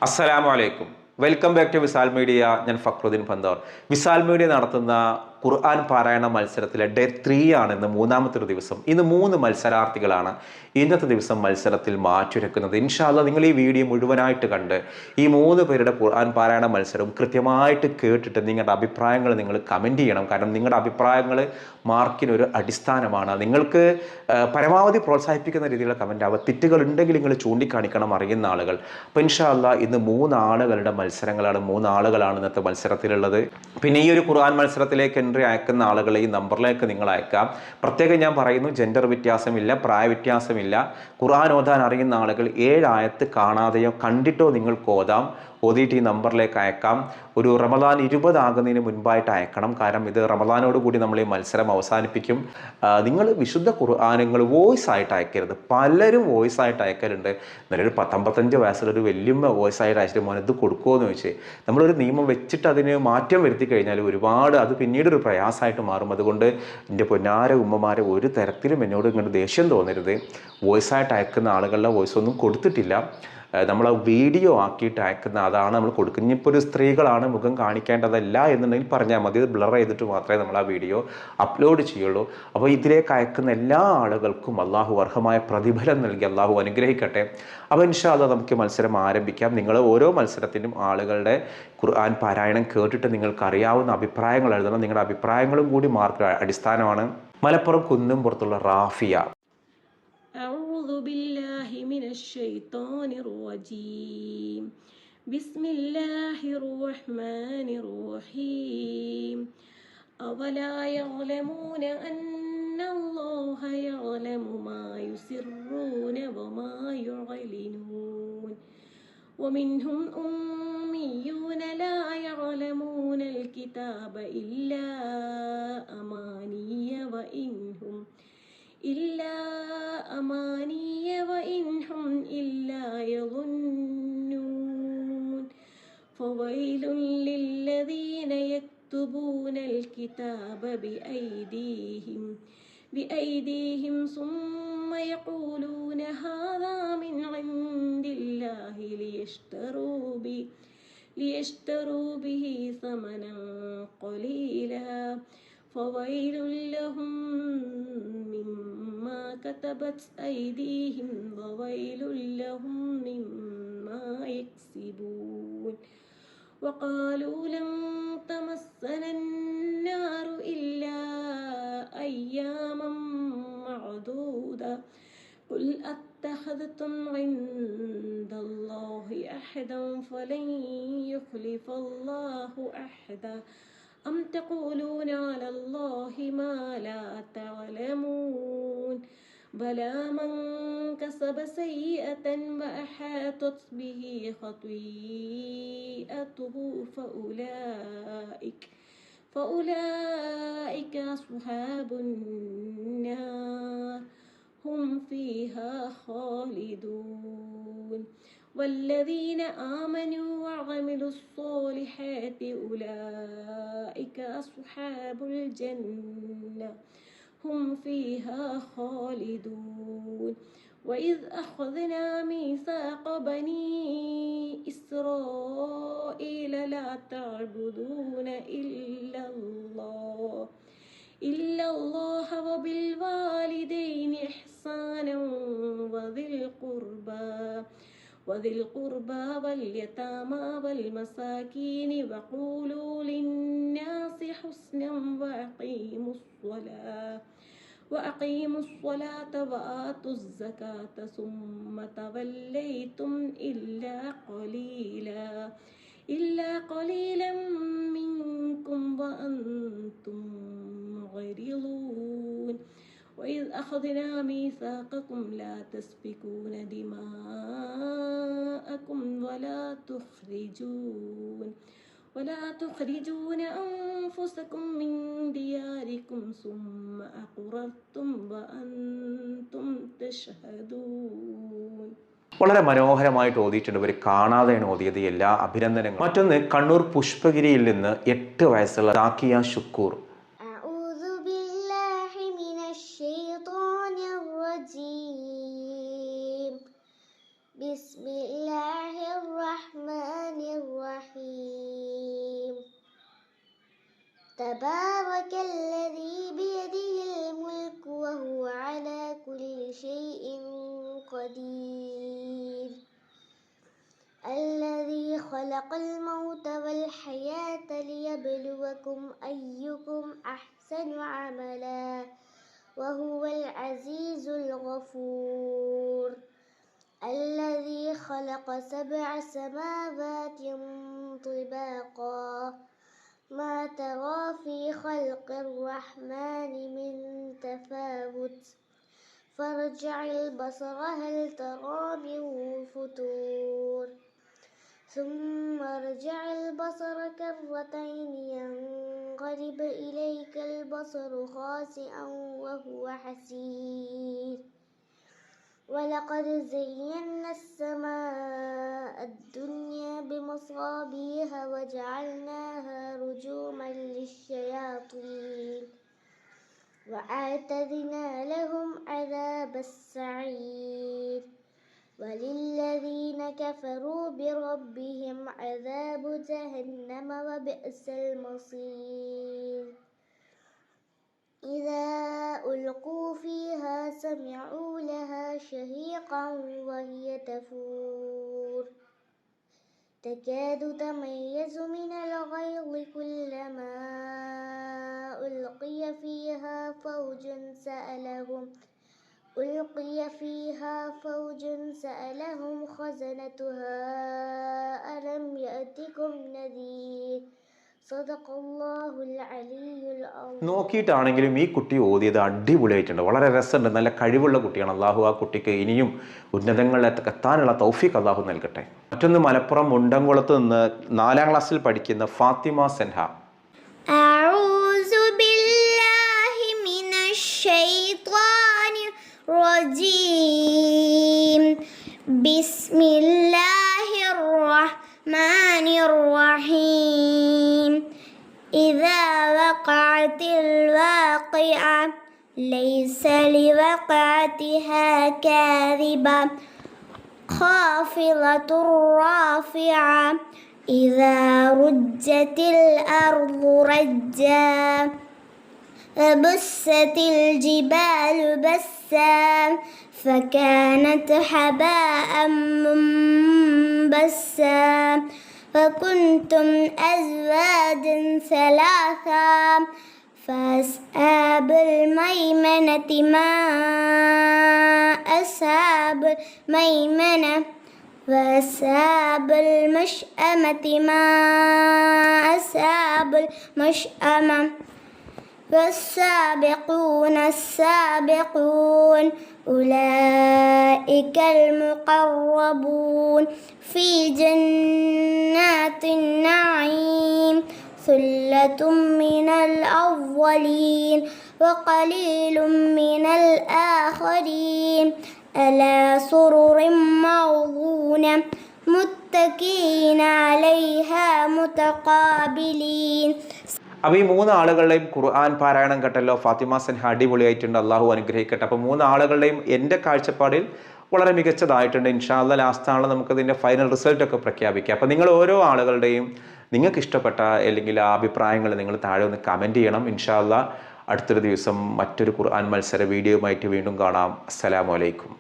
അസ്സലാമു അലൈക്കും. Welcome back to Visal മീഡിയ. ഞാൻ ഫക്രുദ്ദീൻ പന്തോർ. വിസാൽ മീഡിയ നടത്തുന്ന ഖുർആൻ പാരായണ മത്സരത്തിലെ ഡേ 3 ആണ് ഇന്ന്, മൂന്നാമത്തെ ഒരു ദിവസം. ഇന്ന് 3 മത്സരാർത്ഥികളാണ് ഇന്നത്തെ ദിവസം മത്സരത്തിൽ മാറ്റുരക്കുന്നത്. ഇൻഷാ അല്ലാഹ് നിങ്ങൾ ഈ വീഡിയോ മുഴുവനായിട്ട് കണ്ട് ഈ 3 പേരുടെ ഖുർആൻ പാരായണ മത്സരവും കൃത്യമായിട്ട് കേട്ടിട്ട് നിങ്ങളുടെ അഭിപ്രായങ്ങൾ നിങ്ങൾ കമൻറ്റ് ചെയ്യണം. കാരണം നിങ്ങളുടെ അഭിപ്രായങ്ങൾ മാർക്കിനൊരു അടിസ്ഥാനമാണ്. നിങ്ങൾക്ക് പരമാവധി പ്രോത്സാഹിപ്പിക്കുന്ന രീതിയിലുള്ള കമൻറ്റ് ആവുക. തെറ്റുകൾ ഉണ്ടെങ്കിൽ നിങ്ങൾ ചൂണ്ടിക്കാണിക്കണം, അറിയുന്ന ആളുകൾ. അപ്പോൾ ഇൻഷാ അല്ലാഹ് ഇന്ന് 3 ആളുകളുടെ മത്സരങ്ങളാണ്, 3 ആളുകളാണ് ഇന്നത്തെ മത്സരത്തിലുള്ളത്. പിന്നെ ഈ ഒരു ഖുർആൻ മത്സരത്തിലേക്ക് എൻട്രി അയക്കുന്ന ആളുകളെ ഈ നമ്പറിലേക്ക് നിങ്ങൾ അയക്കാം. പ്രത്യേകം ഞാൻ പറയുന്നു, ജെൻഡർ വ്യത്യാസമില്ല, പ്രായ വ്യത്യാസമില്ല. ഖുർആൻ ഓതാൻ അറിയുന്ന ആളുകൾ 7 ആയത്ത് കാണാതെയോ കണ്ടിട്ടോ നിങ്ങൾക്ക് ഓതിയിട്ട് ഈ നമ്പറിലേക്ക് അയക്കാം. ഒരു റമദാൻ 20 ആകുന്നതിന് മുൻപായിട്ട് അയക്കണം. കാരണം ഇത് റമദാനോട് കൂടി നമ്മൾ ഈ മത്സരം അവസാനിപ്പിക്കും. നിങ്ങൾ വിശുദ്ധ ഖുർആനുകൾ വോയിസ് ആയിട്ട് അയക്കരുത്. പലരും വോയിസ് ആയിട്ട് അയക്കലുണ്ട്. നല്ലൊരു 55 വയസ്സിലൊരു വലിയ വോയിസ് ആയിട്ട് അയച്ചിട്ട് മോനെ ഇത് കൊടുക്കുമോ എന്ന് ചോദിച്ച് നമ്മളൊരു നിയമം വെച്ചിട്ട് അതിന് മാറ്റം വരുത്തി കഴിഞ്ഞാൽ ഒരുപാട് അത് പിന്നീട് ഒരു പ്രയാസമായിട്ട് മാറും. അതുകൊണ്ട് എൻ്റെ പൊന്നാര ഉമ്മമാരെ ഒരു തരത്തിലും എന്നോട് ഇങ്ങനെ ദേഷ്യം തോന്നരുത്. വോയിസ് ആയിട്ട് അയക്കുന്ന ആളുകളുടെ വോയിസ് ഒന്നും കൊടുത്തിട്ടില്ല. നമ്മൾ വീഡിയോ ആക്കിയിട്ട് അയക്കുന്ന അതാണ് നമ്മൾ കൊടുക്കുന്നത്. ഇനിയിപ്പോൾ ഒരു സ്ത്രീകളാണ്, മുഖം കാണിക്കേണ്ടതല്ല എന്നുണ്ടെങ്കിൽ പറഞ്ഞാൽ മതി. അത് ബ്ലർ ചെയ്തിട്ട് മാത്രമേ നമ്മൾ ആ വീഡിയോ അപ്ലോഡ് ചെയ്യുള്ളൂ. അപ്പോൾ ഇതിലേക്ക് അയക്കുന്ന എല്ലാ ആളുകൾക്കും അള്ളാഹു അർഹമായ പ്രതിഫലം നൽകി അള്ളാഹു അനുഗ്രഹിക്കട്ടെ. അപ്പോൾ ഇൻഷാ അല്ലാഹ് നമുക്ക് മത്സരം ആരംഭിക്കാം. നിങ്ങൾ ഓരോ മത്സരത്തിനും ആളുകളുടെ ഖുർആൻ പാരായണം കേട്ടിട്ട് നിങ്ങൾക്ക് അറിയാവുന്ന അഭിപ്രായങ്ങൾ എഴുതണം. നിങ്ങളുടെ അഭിപ്രായങ്ങളും കൂടി മാർക്ക് അടിസ്ഥാനമാണ്. മലപ്പുറം കുന്നും പുറത്തുള്ള റാഫിയ. أعوذ بالله من الشيطان الرجيم. بسم الله الرحمن الرحيم. أولا يعلمون أن الله يعلم ما يسرون وما يعلنون ومنهم أميون لا يعلمون الكتاب إلا أماني وإن هم إلا يظنون فويل للذين يكتبون الكتاب بأيديهم ثم يقولون هذا من عند الله ليشتروا به ثمنا قليلا فويل لهم مما كتبت أيديهم وويل لهم مما يكسبون وقالوا لن تمسنا النار إلا أياما معدودة قل أتخذتم عند الله أحدا فلن يخلف الله أحدا أم تقولون على الله ما لا تعلمون بلى من كسب سيئة وأحاطت به خطيئته فأولئك أصحاب النار هم فيها خالدون والذين آمنوا وعملوا الصالحات أولئك أصحاب الجنة هم فيها خالدون وإذ أخذنا ميثاق بني إسرائيل لا تعبدون إلا الله وبالوالدين إحسانا وذي القربى واليتامى والمساكين وقولوا للناس حسنا وأقيموا الصلاة وآتوا الزكاة ثم توليتم إلا قليلا منكم وأنتم معرضون وإذ أخذنا ميثاقكم لا تسفكون دماءكم ولا تخرجون أنفسكم من دياركم ثم أقررتم وأنتم تشهدون. വളരെ മനോഹരമായിട്ട് ഓതിയിട്ടുണ്ട്. ഇവർ കാണാതെയാണ് ഓതിയത്. എല്ലാ അഭിനന്ദനങ്ങളും. മറ്റൊന്ന് കണ്ണൂർ പുഷ്പഗിരിയിൽ നിന്ന് 8 വയസ്സുള്ള സാക്കിയ ഷുക്കൂർ. بسم الله الرحمن تبارك الذي بيده الملك وهو على كل شيء قدير الذي خلق الموت والحياة ليبلوكم أيكم أحسن عملا وهو العزيز الغفور الذي خلق 7 سماوات طباقا ما ترى في خلق الرحمن من تفاوت فارجع البصر هل ترى من فطور ثم ارجع البصر كرتين ينقلب إليك البصر خاسئا وهو حسير ولقد زينا السماء الدنيا بمصابيح وجعلناها رجوما للشياطين وأعتدنا لهم عذاب السعير وللذين كفروا بربهم عذاب جهنم وبئس المصير إذا ألقوا فيها سمعوا لها شهيقا وهي تفور تكاد تميز من الغيظ كلما ألقي فيها سألهم خزنتها ألم يأتكم نذير صدق الله العلي العظيم. നോക്കിയിട്ടാണെങ്കിലും ഈ കുട്ടി ഓതിയത് അടിപൊളിയായിട്ടുണ്ട്, വളരെ രസമുണ്ട്, നല്ല കഴിവുള്ള കുട്ടിയാണ്. അള്ളാഹു ആ കുട്ടിക്ക് ഇനിയും ഉന്നതങ്ങളിലേക്ക് എത്താനുള്ള തൗഫീഖ് അള്ളാഹു നൽകട്ടെ. മറ്റൊന്ന് മലപ്പുറം മുണ്ടംകുളത്ത് നിന്ന് 4ാം ക്ലാസ്സിൽ പഠിക്കുന്ന ഫാത്തിമ സെൻഹ. അഊസു ബില്ലാഹി മിനശ് ശൈത്വാനിർ റജീം ബിസ്മില്ലാഹിർ റഹ്മാനിർ റഹീം إذا وقعت الواقعة ليس لوقعتها كاذبة خافضة رافعة إذا رجت الأرض رجا وبست الجبال بسا فكانت هباء منبثا وكنتم أزواجا ثلاثا فأصحاب الميمنة ما أصحاب الميمنة وأصحاب المشأمة ما أصحاب المشأمة والسابقون السابقون أولئك المقربون في جنات النعيم ثلة من الأولين وقليل من الآخرين على سرر موضونة متكئين عليها متقابلين. അപ്പോൾ ഈ 3 ആളുകളുടെയും ഖുർആൻ പാരായണം കേട്ടല്ലോ. ഫാത്തിമ സെൻഹ അടിപൊളിയായിട്ടുണ്ട്, അള്ളാഹു അനുഗ്രഹിക്കട്ടെ. അപ്പോൾ 3 ആളുകളുടെയും എൻ്റെ കാഴ്ചപ്പാടിൽ വളരെ മികച്ചതായിട്ടുണ്ട്. ഇൻഷാ അല്ലാഹ് ലാസ്റ്റ് ആണല്ലോ നമുക്കതിൻ്റെ ഫൈനൽ റിസൾട്ടൊക്കെ പ്രഖ്യാപിക്കുക. അപ്പോൾ നിങ്ങൾ ഓരോ ആളുകളുടെയും നിങ്ങൾക്ക് ഇഷ്ടപ്പെട്ട അല്ലെങ്കിൽ ആ അഭിപ്രായങ്ങൾ നിങ്ങൾ താഴെ ഒന്ന് കമൻറ്റ് ചെയ്യണം. ഇൻഷാ അല്ലാഹ് അടുത്തൊരു ദിവസം മറ്റൊരു ഖുർആൻ മത്സര വീഡിയോയുമായിട്ട് വീണ്ടും കാണാം. അസ്സലാമു അലൈക്കും.